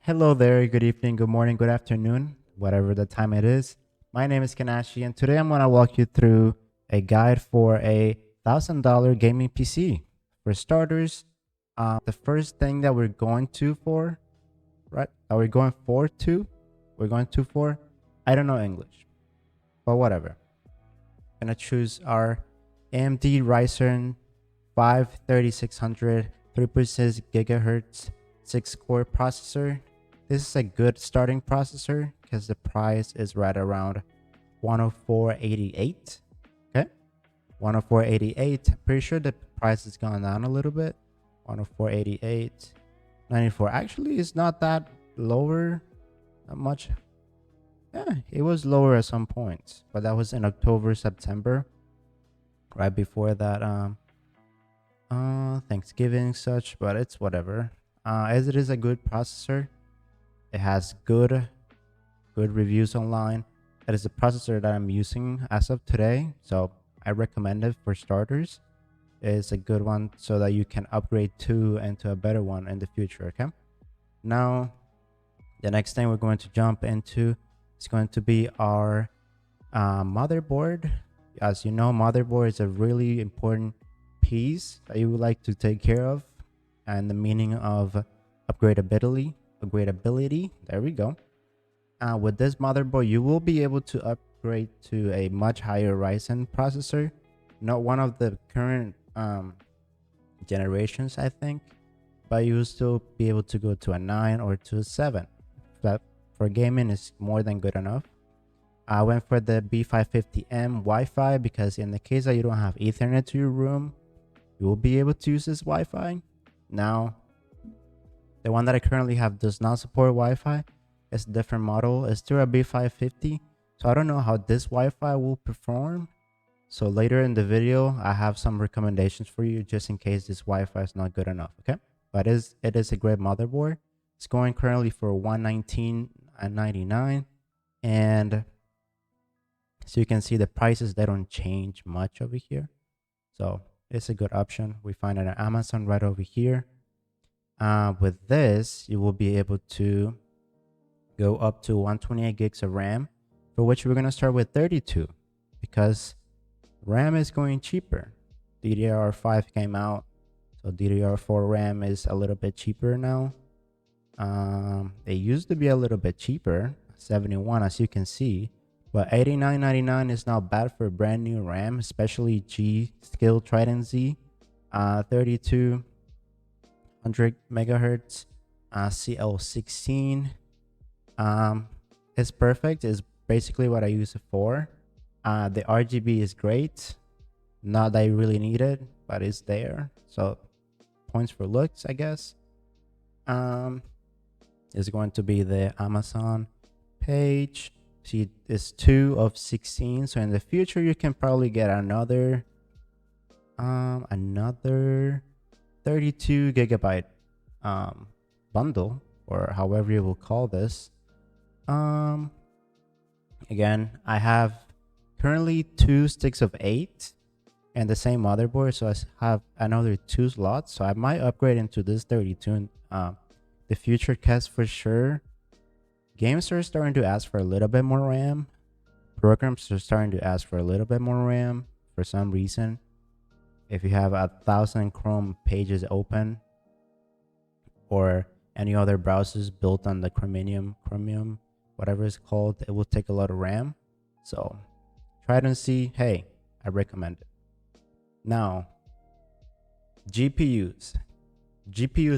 Hello there, good evening, good morning, good afternoon, whatever the time it is. My name is Kanashi, and today I'm going to walk you through a guide for a $1,000 gaming PC. For starters, the first thing that we're going to for, right? Are we going for to? We're going to for? I don't know English, but whatever. I'm going to choose our AMD Ryzen 5 3600 3.6 gigahertz 6-core processor. This is a good starting processor because the price is right around 104.88. Okay, 104.88. Pretty sure the price has gone down a little bit. 104.88, 94. Actually, it's not that lower, not much. Yeah, it was lower at some points, but that was in October, September, right before that. Thanksgiving such, but it's whatever. As it is a good processor, it has good reviews online. It is a processor that I'm using as of today, so I recommend it for starters. It's a good one so that you can upgrade to into a better one in the future. Okay. Now, the next thing we're going to jump into is going to be our motherboard. As you know, motherboard is a really important piece that you would like to take care of, and the meaning of upgradability. There we go. With this motherboard, you will be able to upgrade to a much higher Ryzen processor, not one of the current generations, I think, but you will still be able to go to a 9 or to a 7. That for gaming is more than good enough. I went for the B550M Wi-Fi because in the case that you don't have Ethernet to your room, you will be able to use this Wi-Fi. Now, the one that I currently have does not support Wi-Fi. It's a different model. It's still a B550. So I don't know how this Wi-Fi will perform. So later in the video, I have some recommendations for you just in case this Wi-Fi is not good enough. Okay, but it is a great motherboard. It's going currently for $119.99, and so you can see the prices, they don't change much over here. So it's a good option. We find it on Amazon right over here. With this, you will be able to go up to 128 gigs of RAM, for which we're going to start with 32 because RAM is going cheaper. DDR5 came out, so DDR4 RAM is a little bit cheaper now. It used to be a little bit cheaper, 71 as you can see, but 89.99 is not bad for a brand new RAM, especially G.Skill Trident Z, 3200 megahertz, CL16. It's perfect. It's basically what I use it for. The RGB is great. Not that I really need it, but it's there. So points for looks, I guess. Is going to be the Amazon page. See, it's 2 of 16. So in the future, you can probably get another 32 gigabyte bundle, or however you will call this. Again, I have currently 2 sticks of 8 and the same motherboard, so I have another 2 slots. So I might upgrade into this 32 the future cast for sure. Games are starting to ask for a little bit more RAM. Programs are starting to ask for a little bit more RAM for some reason. If you have 1,000 Chrome pages open or any other browsers built on the Chromium, whatever it's called, it will take a lot of RAM. So try it and see. Hey, I recommend it. Now, GPUs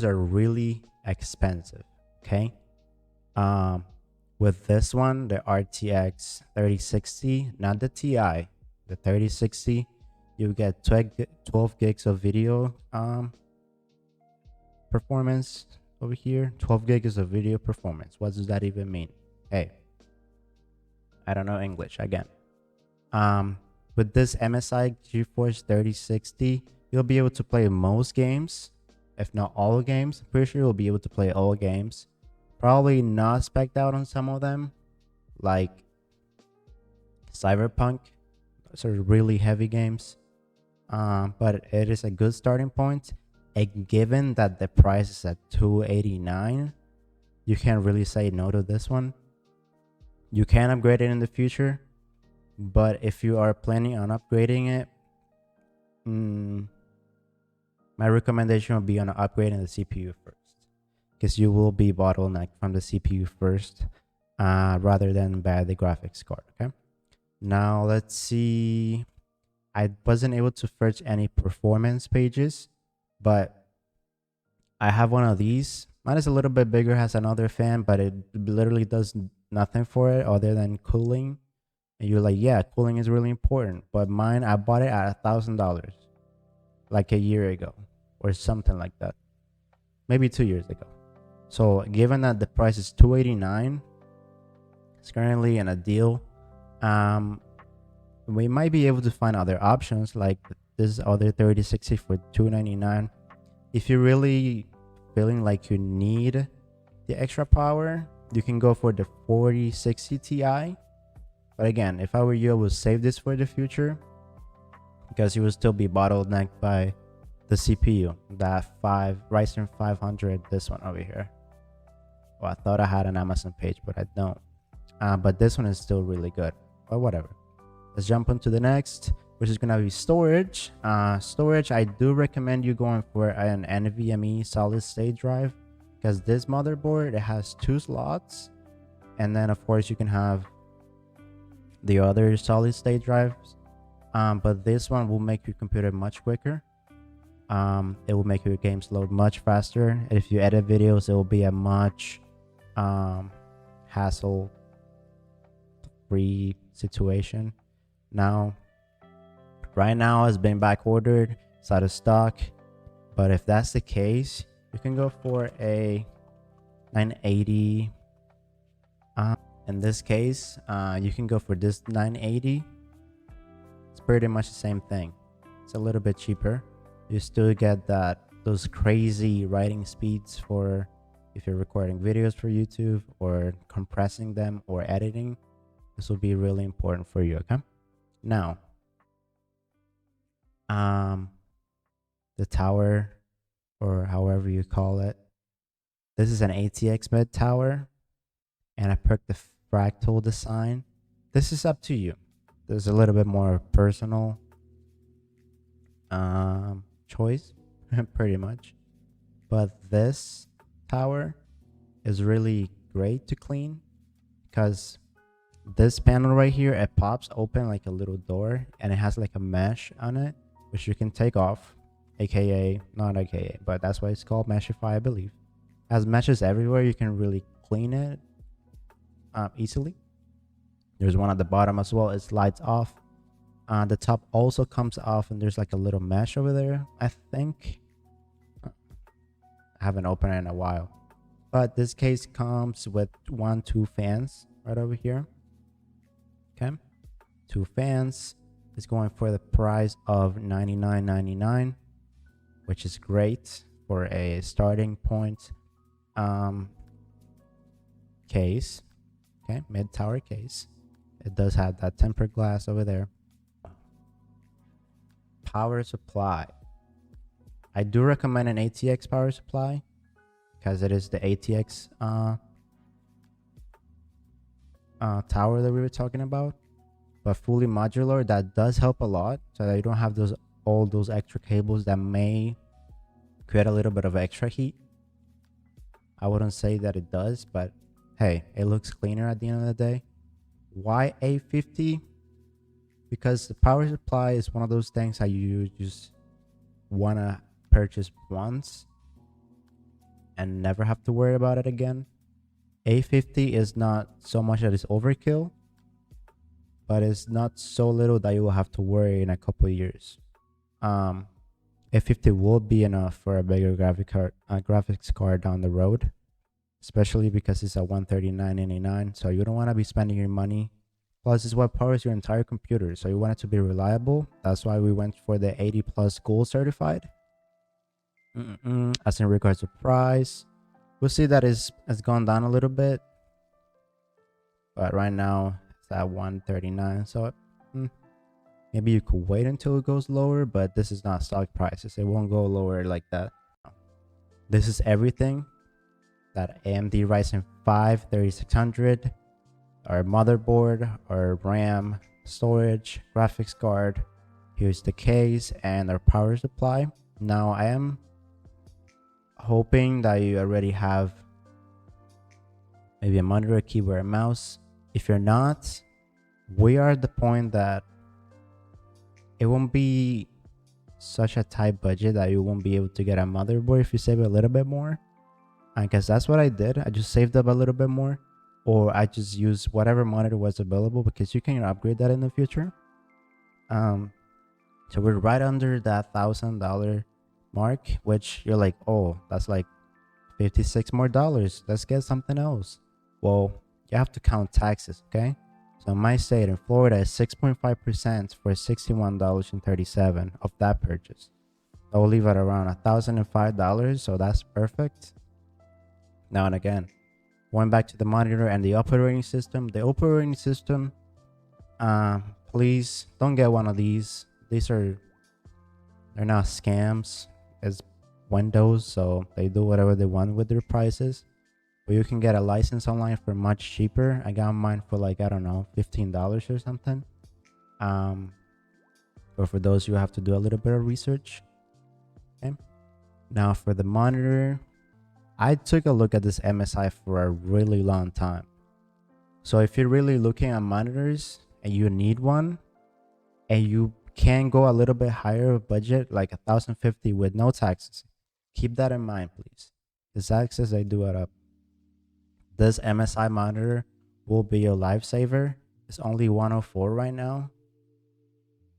are really expensive. Okay. With this one, the RTX 3060, not the TI, the 3060, you get 12 gigs of video performance over here. 12 gigs of video performance. What does that even mean? Hey, I don't know English again. With this MSI GeForce 3060, you'll be able to play most games, if not all games. I'm pretty sure you'll be able to play all games. Probably not spec'd out on some of them, like Cyberpunk. Those are really heavy games. But it is a good starting point. And given that the price is at $289, you can't really say no to this one. You can upgrade it in the future, but if you are planning on upgrading it, my recommendation would be on upgrading the CPU first, because you will be bottlenecked from the CPU first, rather than by the graphics card. Okay. Now let's see. I wasn't able to search any performance pages, but I have one of these. Mine is a little bit bigger, has another fan, but it literally does nothing for it other than cooling. And you're like, yeah, cooling is really important. But mine, I bought it at $1,000, like a year ago or something like that, maybe 2 years ago. So given that the price is $289, it's currently in a deal. We might be able to find other options like this other 3060 for $299. If you're really feeling like you need the extra power, you can go for the 4060 Ti. But again, if I were you, I would save this for the future, because you will still be bottlenecked by the CPU, that Ryzen 500, this one over here. Well, I thought I had an Amazon page, but I don't. But this one is still really good, but whatever. Let's jump on to the next, which is gonna be storage. Storage, I do recommend you going for an NVMe solid state drive, because this motherboard, it has 2 slots, and then of course you can have the other solid state drives. But this one will make your computer much quicker. It will make your games load much faster. If you edit videos, it will be a much hassle-free situation. Now, right now it's been back ordered, it's out of stock. But if that's the case, you can go for a 980. In this case, you can go for this 980. It's pretty much the same thing. It's a little bit cheaper. You still get those crazy writing speeds for if you're recording videos for YouTube or compressing them or editing. This will be really important for you. Okay. Now, the tower, or however you call it, this is an ATX mid tower, and I picked the fractal design. This is up to you. There's a little bit more personal choice, pretty much. But this tower is really great to clean, because this panel right here, it pops open like a little door, and it has like a mesh on it, which you can take off, aka not aka, but that's why it's called Meshify, I believe. It has meshes everywhere. You can really clean it easily. There's one at the bottom as well. It slides off. The top also comes off, and there's like a little mesh over there, I think. I haven't opened it in a while, but this case comes with 2 fans right over here. Okay, 2 fans. Is going for the price of $99.99, which is great for a starting point case. Okay, mid tower case. It does have that tempered glass over there. Power supply. I do recommend an ATX power supply, because it is the ATX tower that we were talking about. But fully modular, that does help a lot, so that you don't have all those extra cables that may create a little bit of extra heat. I wouldn't say that it does, but hey, it looks cleaner at the end of the day. Why A50? Because the power supply is one of those things that you just want to purchase once and never have to worry about it again. A50 is not so much that it's overkill, but it's not so little that you will have to worry in a couple of years. A50 will be enough for a bigger graphics card down the road, especially because it's at $139.99. So you don't want to be spending your money. Plus, it's what powers your entire computer, so you want it to be reliable. That's why we went for the 80+ Gold certified. As in regards to price, we'll see that has gone down a little bit, but right now it's at $139. So maybe you could wait until it goes lower, but this is not stock prices. It won't go lower like that. This is everything. that AMD Ryzen 5 3600, our motherboard, our RAM, storage, graphics card. Here's the case and our power supply. Now I am hoping that you already have maybe a monitor, a keyboard, a mouse. If you're not, we are at the point that it won't be such a tight budget that you won't be able to get a motherboard if you save a little bit more. I guess that's what I did. I just saved up a little bit more, or I just used whatever monitor was available, because you can upgrade that in the future. So we're right under that $1,000 mark, which you're like, oh, that's like $56 more. Let's get something else. Well, you have to count taxes, okay? So in my state in Florida is 6.5% for $61.37 of that purchase. I will leave it around $1,005, so that's perfect. Now and again, going back to the monitor and the operating system. The operating system, please don't get one of these. They're not scams. It's Windows, so they do whatever they want with their prices. But you can get a license online for much cheaper. I got mine for like, I don't know, $15 or something. But for those, you have to do a little bit of research. Okay. Now for the monitor, I took a look at this MSI for a really long time. So if you're really looking at monitors and you need one, and you can go a little bit higher of budget, like $1,050 with no taxes, keep that in mind, please. The taxes, they do it up. This MSI monitor will be your lifesaver. It's only 104 right now.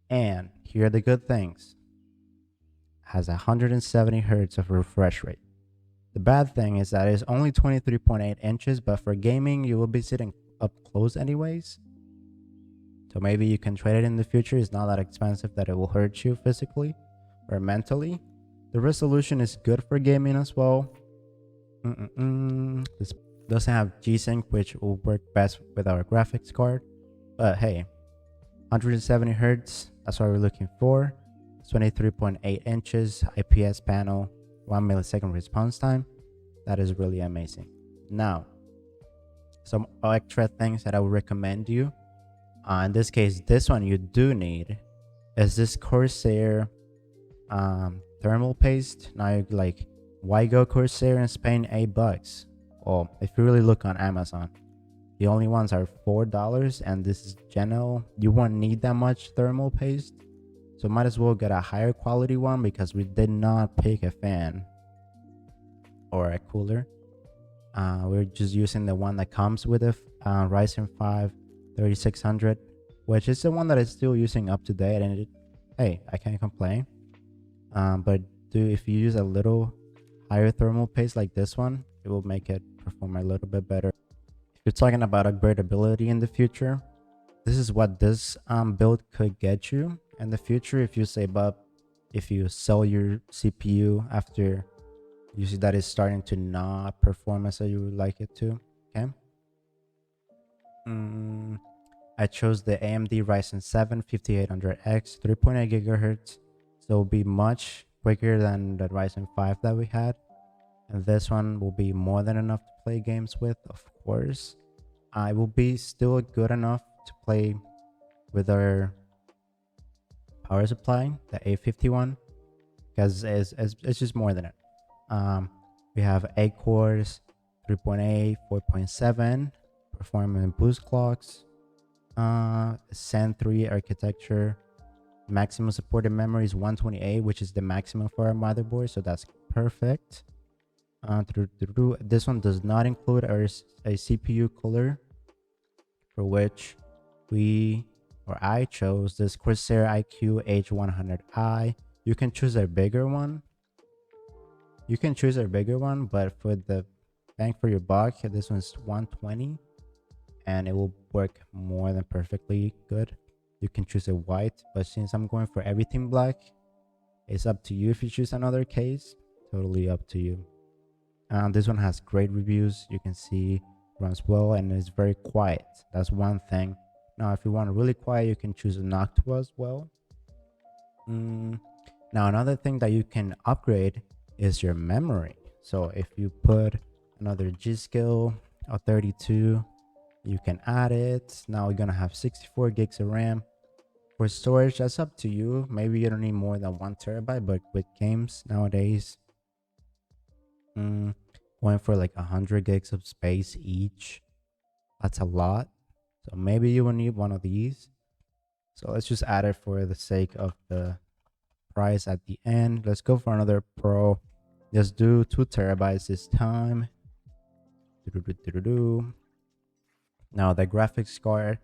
And here are the good things. It has 170 hertz of refresh rate. The bad thing is that it's only 23.8 inches, but for gaming, you will be sitting up close anyways. So maybe you can trade it in the future. It's not that expensive that it will hurt you physically or mentally. The resolution is good for gaming as well. This doesn't have G-Sync, which will work best with our graphics card. But hey, 170 hertz, that's what we're looking for. 23.8 inches, IPS panel, 1 millisecond response time. That is really amazing. Now, some extra things that I would recommend you. In this case, this one you do need is this Corsair thermal paste. Now you're like, why go Corsair and spend $8? Well, if you really look on Amazon, the only ones are $4, and this is general. You won't need that much thermal paste, so might as well get a higher quality one, because we did not pick a fan or a cooler. We're just using the one that comes with a Ryzen 5 3600, which is the one that is still using up to date, and hey, I can't complain. But if you use a little higher thermal paste like this one, it will make it perform a little bit better. If you're talking about upgradability in the future, this is what this build could get you in the future. If you save up, if you sell your CPU after you see that it's starting to not perform as you would like it to. Okay. I chose the AMD Ryzen 7 5800X 3.8 gigahertz, so it will be much quicker than the Ryzen 5 that we had, and this one will be more than enough to play games with, of course. It will be still good enough to play with our power supply, the A51, because it's just more than it. We have 8 cores, 3.8, 4.7 performance boost clocks, Zen 3 architecture. Maximum supported memory is 128, which is the maximum for our motherboard, so that's perfect. This one does not include a CPU cooler, for which I chose this Corsair iCUE H100i. You can choose a bigger one. But for the bang for your buck, this one's 120, and it will work more than perfectly good. You can choose a white, but since I'm going for everything black, it's up to you if you choose another case. Totally up to you. This one has great reviews. You can see runs well and is very quiet. That's one thing. Now, if you want really quiet, you can choose a Noctua as well. Now, another thing that you can upgrade is your memory. So if you put another G Skill, a 32. You can add it. Now we're gonna have 64 gigs of RAM. For storage, that's up to you. Maybe you don't need more than 1 TB, but with games nowadays, going for like 100 gigs of space each, that's a lot. So maybe you will need one of these. So let's just add it for the sake of the price at the end. Let's go for another Pro. Let's do 2 TB this time. Now the graphics card,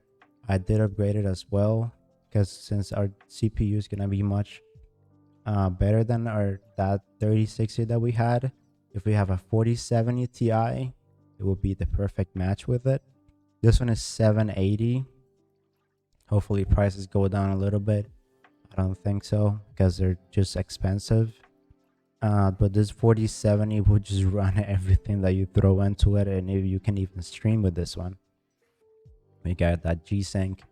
I did upgrade it as well, because since our CPU is gonna be much better than that 3060 that we had, if we have a 4070 Ti, it will be the perfect match with it. This one is 780. Hopefully prices go down a little bit. I don't think so, because they're just expensive. But this 4070 will just run everything that you throw into it, and you can even stream with this one. We got that G-Sync,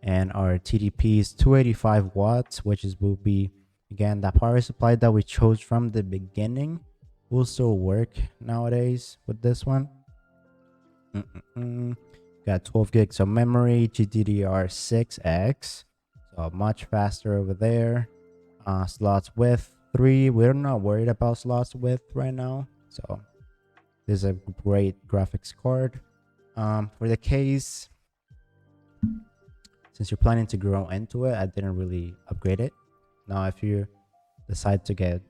and our TDP is 285 watts, which will be, again, that power supply that we chose from the beginning will still work nowadays with this one. Got 12 gigs of memory, GDDR6X, so much faster over there. Slots width 3. We're not worried about slots width right now, so this is a great graphics card. For the case, since you're planning to grow into it, I didn't really upgrade it. Now if you decide to get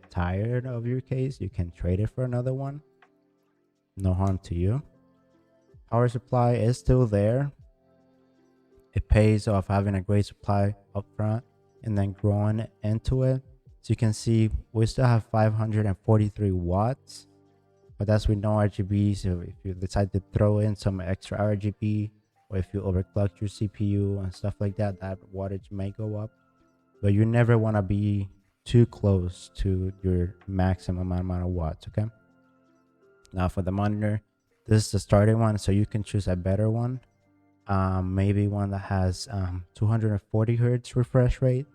tired of your case, you can trade it for another one. No harm to you. Power supply is still there. It pays off having a great supply up front and then growing into it. So you can see we still have 543 watts, but that's with no RGB. So if you decide to throw in some extra RGB, or if you overclock your CPU and stuff like that, that wattage may go up. But you never want to be too close to your maximum amount of watts, okay? Now for the monitor, this is the starting one, so you can choose a better one. Maybe one that has 240 hertz refresh rate.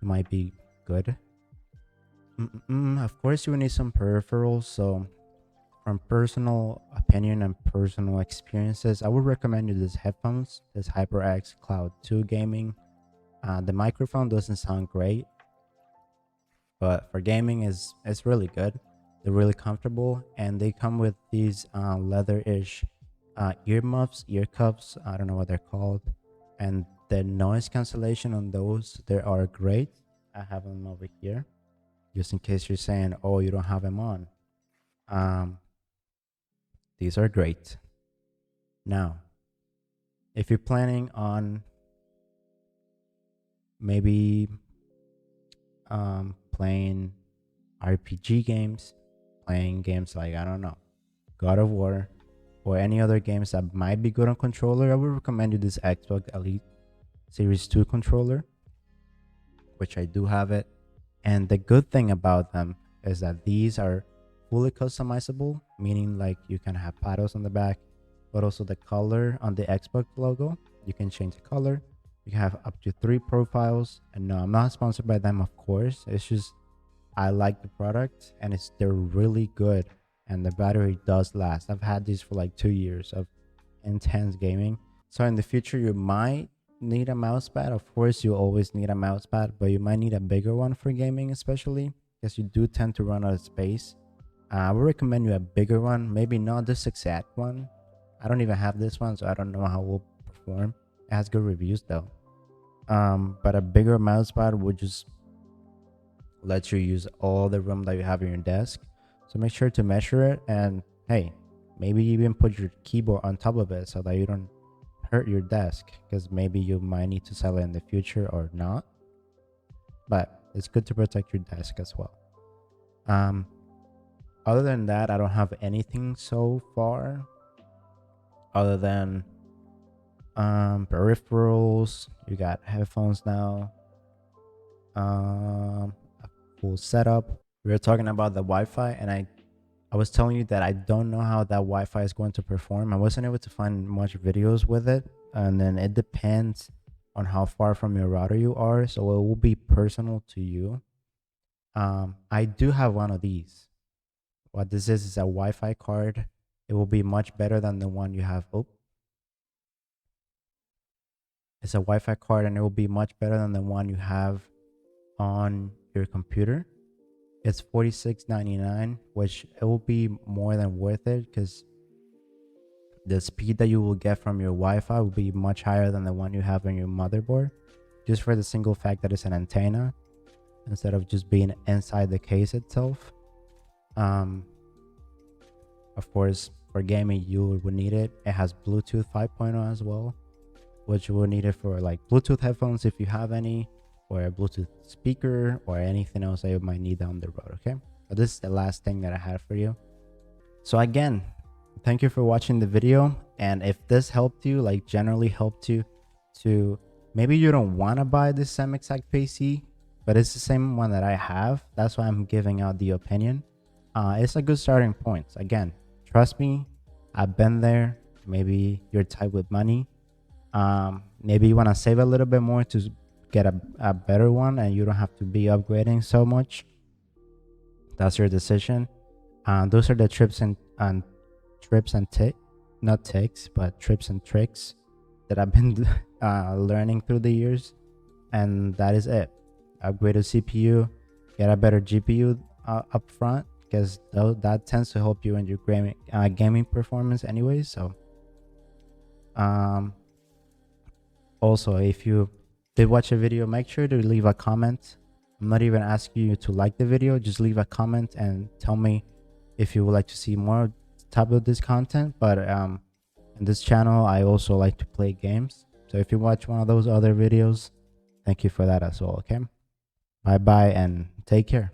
It might be good. Of course, you will need some peripherals. So from personal opinion and personal experiences, I would recommend you these headphones, this HyperX Cloud 2 Gaming. The microphone doesn't sound great, but for gaming it's really good. They're really comfortable, and they come with these leather-ish ear cups. I don't know what they're called, and the noise cancellation on those, they are great. I have them over here just in case you're saying, oh, you don't have them on. These are great. Now if you're planning on maybe playing RPG games, playing games like, I don't know, God of War, or any other games that might be good on controller, I would recommend you this Xbox Elite Series 2 controller, which I do have it. And the good thing about them is that these are fully customizable, meaning like you can have paddles on the back, but also the color on the Xbox logo, you can change the color. You can have up to 3 profiles. And no, I'm not sponsored by them, of course. It's just I like the product, and they're really good, and the battery does last. I've had these for like 2 years of intense gaming. So in the future, you might need a mouse pad. Of course, you always need a mouse pad, but you might need a bigger one for gaming, especially because you do tend to run out of space. I would recommend you a bigger one, maybe not this exact one. I don't even have this one, so I don't know how it will perform. It has good reviews though. But a bigger mouse pad would just let you use all the room that you have in your desk. So make sure to measure it, and hey, maybe even put your keyboard on top of it so that you don't hurt your desk, because maybe you might need to sell it in the future or not. But it's good to protect your desk as well. Other than that, I don't have anything so far other than peripherals. You got headphones now, a full setup. We were talking about the Wi-Fi, and I was telling you that I don't know how that Wi-Fi is going to perform. I wasn't able to find much videos with it, and then it depends on how far from your router you are, so it will be personal to you. I do have one of these. What this is a Wi-Fi card. It will be much better than the one you have. Oh, it's a Wi-Fi card, and it will be much better than the one you have on your computer. It's $46.99, which it will be more than worth it because the speed that you will get from your Wi-Fi will be much higher than the one you have on your motherboard, just for the single fact that it's an antenna instead of just being inside the case itself. Of course, for gaming, you would need it. It has Bluetooth 5.0 as well, which you will need it for like Bluetooth headphones if you have any, or a Bluetooth speaker, or anything else that you might need down the road. Okay, but this is the last thing that I had for you. So again, thank you for watching the video. And if this helped you, like generally helped you to, maybe you don't want to buy this same exact PC, but it's the same one that I have, that's why I'm giving out the opinion. It's a good starting point. Again, trust me, I've been there. Maybe you're tight with money. Maybe you want to save a little bit more to get a better one, and you don't have to be upgrading so much. That's your decision. Those are the trips and not tips, but trips and tricks that I've been learning through the years, and that is it. Upgrade a CPU, get a better GPU up front, because that tends to help you in your gaming performance anyways. So also, if you did watch a video, make sure to leave a comment. I'm not even asking you to like the video, just leave a comment and tell me if you would like to see more type of this content. But in this channel, I also like to play games, so if you watch one of those other videos, thank you for that as well. Okay, bye bye and take care.